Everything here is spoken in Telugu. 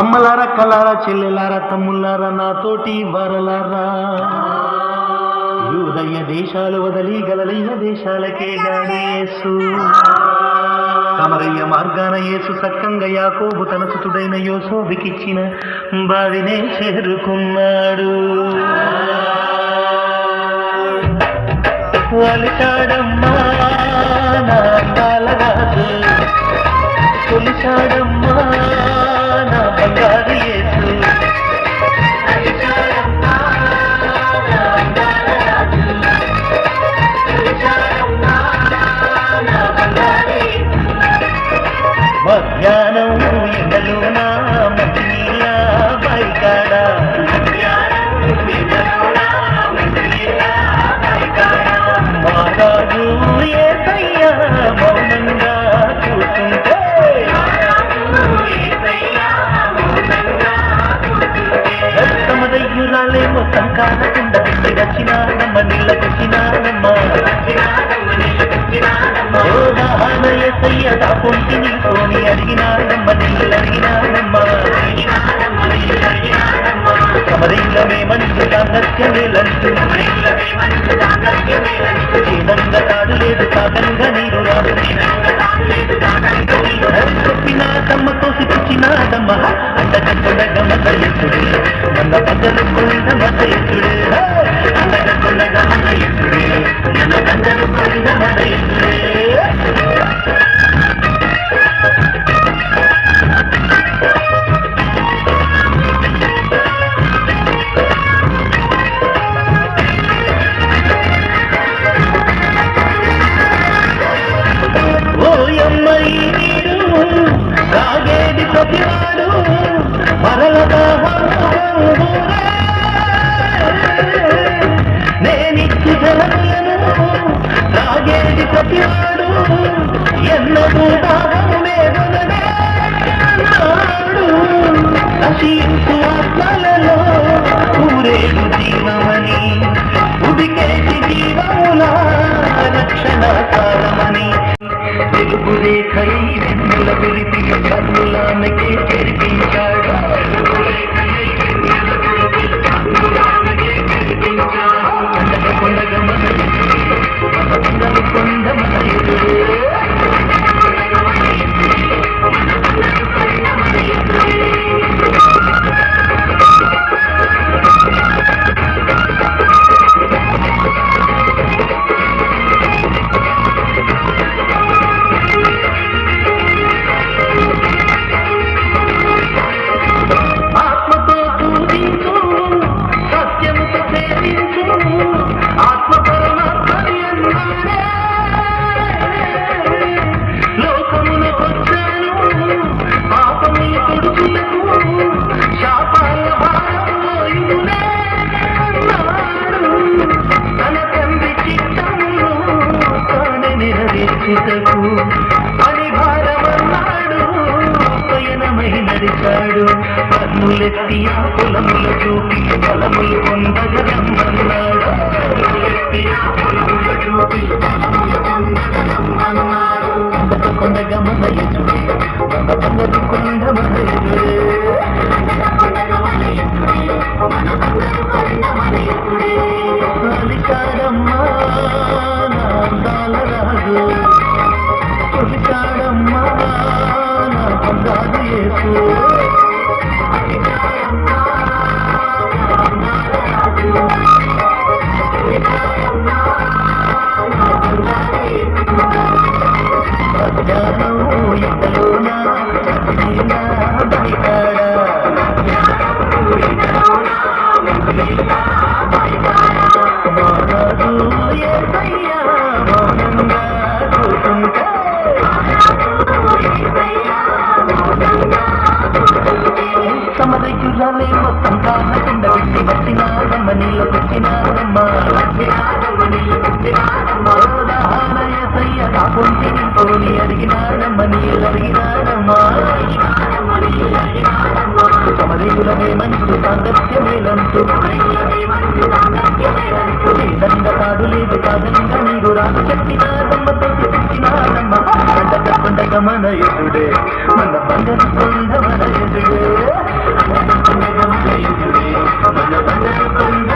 అమ్మలారా కలారా చెల్లెలారా తమ్ముళ్ళారా నాతోటి వరలారా యూదయ దేశాలు వదలి గలలైన దేశాలకే గాడేసు కమరయ్య మార్గాన యేసు సక్కంగా యాకోబు తన సుతుడైన యోసోబికిచ్చిన బావినే చేరుకున్నాడు. వలిచాడమ్మా నా కాలరాజు, కొలిచాడమ్మా నా బంగారు యేసు. మధ్యాహ్నం ఎండలోనా మంచి నీళ్ళ బైకాడ, మహారాజు యేసయ్యా మౌనంగా చూస్తుంటే రక్తమదయ్యురాలేమో సంకాలకుండ పెట్టి రచినానమ్మ నీళ్ళకొచ్చినానమ్మ. యేసయ్య తా పొంటిని సోని అడిగినానమ్మ నీళ్ళు అడిగినానమ్మ. సమరీలమే మనిషి సాంగత్యమేలంటూ చీనంగా తాడు లేదు కాకంగా నీరు రాదు. చెప్పినాదమ్మ తోసి పుచ్చినాదమ్మ అండగొండగమ్మ దయసుడే నన్న పద్దలు కొన్న మదయసుడే అండగొండగమ్మ దయసుడే నన్న పద్దలు కొన్న మదయసుడే. రాగేది ప్రతివాడు మరలగా నేనిచ్చి జలములను రాగేది ప్రతివాడు ఎన్నడూ దాహము మేదుననే నశించు ఆత్మలలో ఊరేడు జీవమని ఉడికేసి జీవముల రక్షణ కాలమని తెలుగు రేఖై వెన్నుల విరిపి కన్నులానకే చేర్పించాడు. కొండగ మనలు కొండ మనయుడు పరిభారమన్నాడు పయనమై నడిచాడు. కన్నులెత్తి ఆ పొలముల చూపి బలములు పొందగలమన్నాడు. కొండగా మనయుడే బంగరు కొండ మనయుడే అలికాడమ్మా నా కాలరాజు, కొలిచాడమ్మా నా బంగారు యేసు. మధ్యాహ్నం ఎండలోనా నీళ్ళ బైకాడ, మహారాజు యేసయ్యా మౌనంగా చూస్తుంటే సమదయ్యురాలే మొత్తం కానకుండ పెట్టి వచ్చినాదమ్మ నీళ్ళకొచ్చినాదమ్మ. యేసయ్య తా పొంటిని సోని అడిగినాడమ్మ నీళ్ళు అడిగినాడమ్మ. సమరీలమే మనిషి సాంగత్యమేలంటూ దండ కాదు లేదు కాదంగా నీరు రాదు చెప్పినాదమ్మ తోసి పుచ్చినాదమ్మ. మన ఎదుడే మన బంగారు కొండ మన ఎదుడే మన బంగారు కొండ